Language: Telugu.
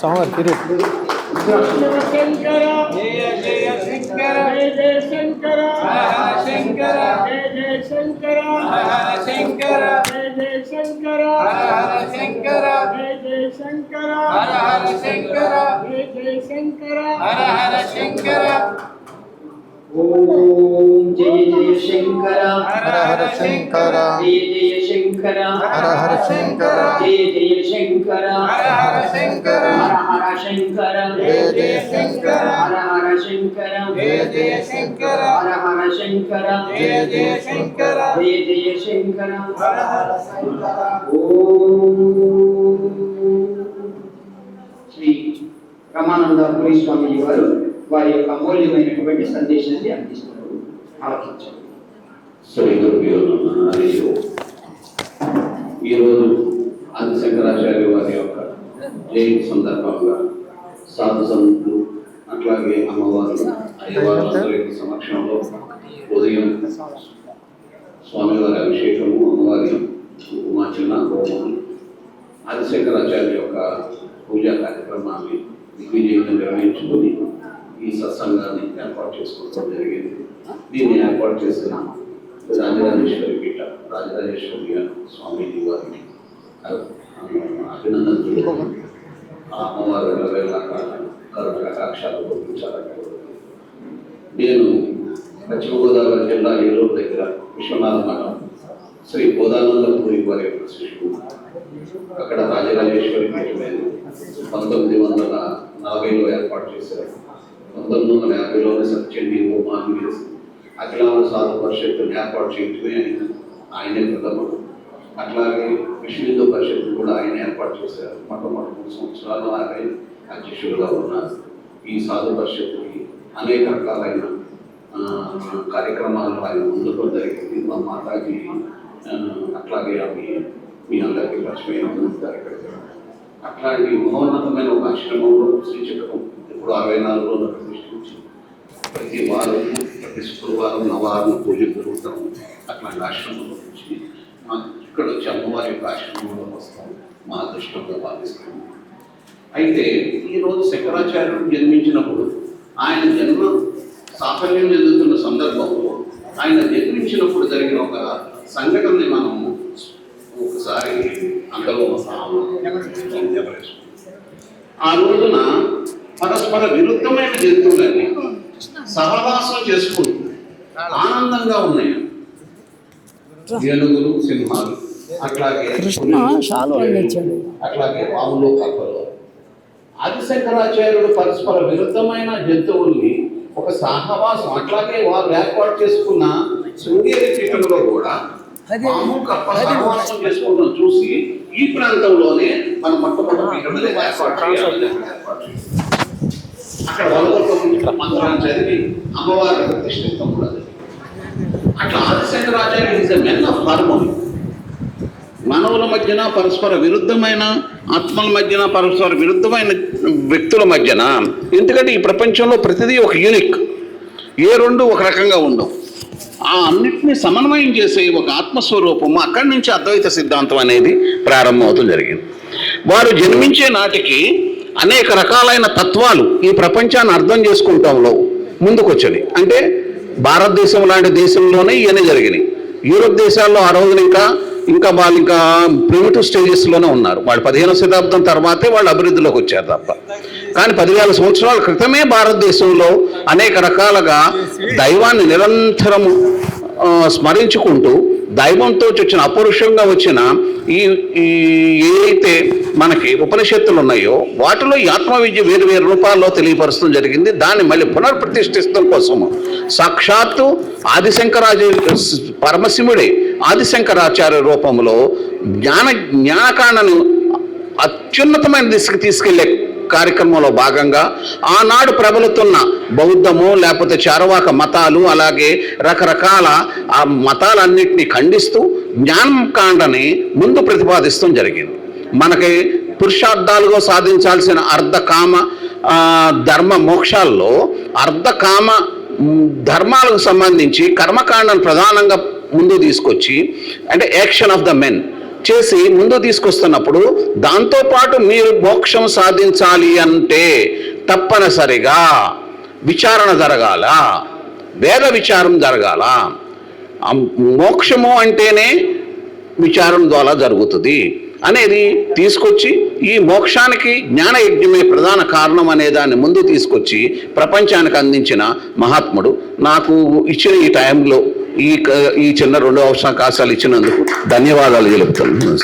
సోమవారం కిరీట్ శంకర జయ జయ శంకర జయ జయ శంకర శంకర జయ జయ శంకర శంకర జయ జయ శంకర శంకర జయ జయ శంకర శంకర జయ జయ శంకర శంకర ఓం జయ జయ శంకర హర హర శంకర జయ జయ శంకర హర హర శంకర జయ జయ శంకర హర శంకర హర హర శంకర జయ జయ శంకర హర హర శంకర జయ జయ శంకర హర హర శంకర జయ జయ శంకర జయ జయ శంకర హర హర శంకర ఓం శ్రీ రమానంద పురి స్వామి వారు వారి యొక్క అమూల్యమైనటువంటి సందేశాన్ని అందిస్తున్నారు. ఆలోచించండి. శ్రీ గురుభ్యో నమః. హరి ఓం. ఈరోజు ఆది శంకరాచార్య వారి యొక్క జయంతి సందర్భంగా సాధు సంతులు అట్లాగే అమ్మవారు అయ్యవారు అందరి సమక్షంలో ఉదయం స్వామివారి అభిషేకము, అమ్మవారి కుంకుమార్చన, హోమం, ఆది శంకరాచార్య యొక్క పూజా కార్యక్రమాన్ని దిగ్విజయంగా నిర్వహించుకొని ఈ సత్సంగాన్ని ఏర్పాటు చేసుకోవడం జరిగింది. దీన్ని ఏర్పాటు చేసిన రాజరాజేశ్వరి పీఠ రాజరాజేశ్వరి స్వామీజీ వారికి అభినందనలు. ఆ అమ్మవారు కరుణ కటాక్షాలు పంపించాలని. నేను పశ్చిమ గోదావరి జిల్లా ఏలూరు దగ్గర విశ్వనాథ మఠం శ్రీ బోధానందపురి వారి యొక్క శిష్యుడు. అక్కడ రాజరాజేశ్వరి పీఠమైన 1940లో ఏర్పాటు చేశారు. 1950లోనే సత్యండి హోమాన్ని వేసి అఖిలాండ సాధు పరిషత్తుని ఏర్పాటు చేయటమే ఆయనే ప్రథముడు. అట్లాగే విశ్వ హిందూ పరిషత్తు కూడా ఆయన ఏర్పాటు చేశారు. మొట్టమొదటి 3 సంవత్సరాలు ఆయన అధ్యక్షులుగా ఉన్నారు. ఈ సాధు పరిషత్తుకి అనేక రకాలైన కార్యక్రమాలు ఆయన ముందుకు జరిగింది. మా మాతాజీ అట్లాగే అవి మీ అందరికీ పరిచయం ఉంటారు. అట్లాంటి మహోన్నతమైన ఒక ఆశ్రమంలో శ్రీచక్రం ఇప్పుడు 64లో ప్రతిష్ఠించి ప్రతి వారం ప్రతి శుక్రవారం నవారం పూజలు జరుగుతాము. అట్లాంటి ఆశ్రమంలో నుంచి ఇక్కడ వచ్చి అమ్మవారి యొక్క ఆశ్రమంలో వస్తాం. మా అదృష్టంగా భావిస్తాము. అయితే ఈరోజు శంకరాచార్యుడు జన్మించినప్పుడు ఆయన జన్మ సాఫల్యం చెందుతున్న సందర్భంలో ఆయన జన్మించినప్పుడు జరిగిన ఒక సంఘటనని మనం ఒకసారి అందులో ఆ రోజున పరస్పర విరుద్ధమైన జంతువులన్నీ సహవాసం చేసుకుంటూ ఆనందంగా ఉన్నాయి. ఏనుగులు, సింహాలు, అట్లాగే అట్లాగే పాములు, కప్పలు. ఆది శంకరాచార్యుడు పరస్పర విరుద్ధమైన జంతువుల్ని ఒక సహవాసం అట్లాగే వారు ఏర్పాటు చేసుకున్న శృంగేరి పీఠంలో కూడా పాము, కప్ప సహవాసం చేసుకోవడం చూసి ఈ ప్రాంతంలోనే మన మొట్టమొదటి పీఠం ఏర్పాటు చేయాలి. అక్కడ వలగొట్ట మంత్రాన్ని చదివి అమ్మవారి ప్రతిష్ఠితం కూడా అట్లా ఆది Shankaracharya is a men of harmony. మానవుల మధ్యన పరస్పర విరుద్ధమైన, ఆత్మల మధ్యన పరస్పర విరుద్ధమైన వ్యక్తుల మధ్యన, ఎందుకంటే ఈ ప్రపంచంలో ప్రతిదీ ఒక యూనిక్, ఏ రెండు ఒక రకంగా ఉండవు. ఆ అన్నిటినీ సమన్వయం చేసే ఒక ఆత్మస్వరూపము, అక్కడి నుంచి అద్వైత సిద్ధాంతం అనేది ప్రారంభమవుతూ జరిగింది. వారు జన్మించే నాటికి అనేక రకాలైన తత్వాలు ఈ ప్రపంచాన్ని అర్థం చేసుకుంటాంలో ముందుకొచ్చాయి. అంటే భారతదేశం లాంటి దేశంలోనే ఇవన్నీ జరిగినాయి. యూరోప్ దేశాల్లో ఆ రోజున ఇంకా వాళ్ళు ఇంకా ప్రిమిటివ్ స్టేజెస్లోనే ఉన్నారు. వాళ్ళు 15వ శతాబ్దం తర్వాతే వాళ్ళు అభివృద్ధిలోకి వచ్చారు తప్ప. కానీ 10,000 సంవత్సరాల క్రితమే భారతదేశంలో అనేక రకాలుగా దైవాన్ని నిరంతరము స్మరించుకుంటూ దైవంతో వచ్చిన అపౌరుషంగా వచ్చిన ఏదైతే మనకి ఉపనిషత్తులు ఉన్నాయో వాటిలో ఈ ఆత్మ విద్య వేరు వేరు రూపాల్లో తెలియపరచడం జరిగింది. దాన్ని మళ్ళీ పునర్ప్రతిష్ఠించడం కోసము సాక్షాత్తు పరమశివుడే ఆదిశంకరాచార్య రూపంలో జ్ఞానకాండను అత్యున్నతమైన దిశకు తీసుకెళ్లే కార్యక్రమంలో భాగంగా ఆనాడు ప్రబలుతున్న బౌద్ధము లేకపోతే చార్వాక మతాలు అలాగే రకరకాల ఆ మతాలన్నింటినీ ఖండిస్తూ జ్ఞానకాండని ముందు ప్రతిపాదిస్తూ జరిగింది. మనకి పురుషార్థాలుగా సాధించాల్సిన అర్ధకామ ధర్మ మోక్షాల్లో అర్ధకామ ధర్మాలకు సంబంధించి కర్మకాండను ప్రధానంగా ముందు తీసుకొచ్చి, అంటే యాక్షన్ ఆఫ్ ద మెన్, చేసి ముందు తీసుకొస్తున్నప్పుడు దాంతోపాటు మీరు మోక్షం సాధించాలి అంటే తప్పనిసరిగా విచారణ జరగాల, వేద విచారం జరగాల. మోక్షము అంటేనే విచారం ద్వారా జరుగుతుంది అనేది తీసుకొచ్చి ఈ మోక్షానికి జ్ఞానయజ్ఞమే ప్రధాన కారణం అనే దాన్ని ముందు తీసుకొచ్చి ప్రపంచానికి అందించిన మహాత్ముడు. నాకు ఇచ్చిన ఈ టైంలో ఈ చిన్న 2 అవకాశాలు ఇచ్చినందుకు ధన్యవాదాలు తెలుపుతాను.